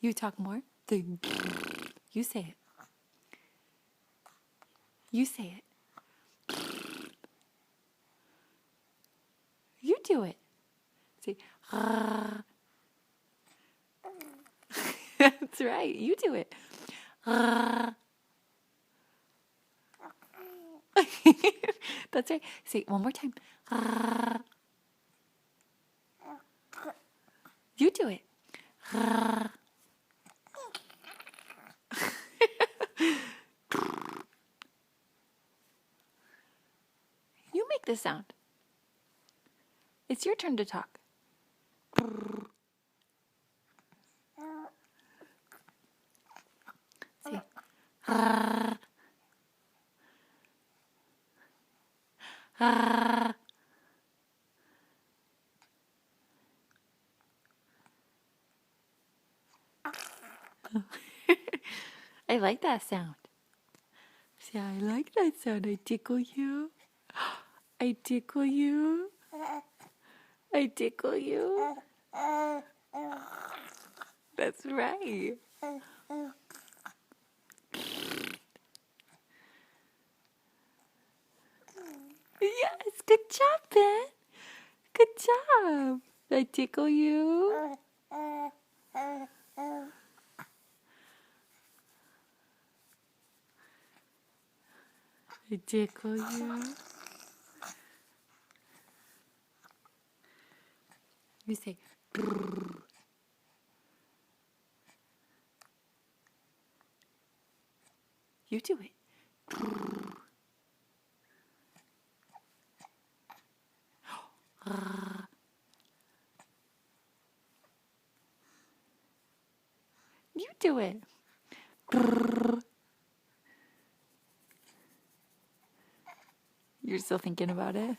You talk more. You say it. You say it. You do it. Say, that's right. You do it. That's right. Say it one more time. You do it. You make the sound. It's your turn to talk. Say, I like that sound. See, I like that sound. I tickle you. I tickle you. I tickle you. That's right. Yes, good job, Ben. Good job. I tickle you. I tickle you. You say, brrr. You do it. You do it. Brrr. You're still thinking about it?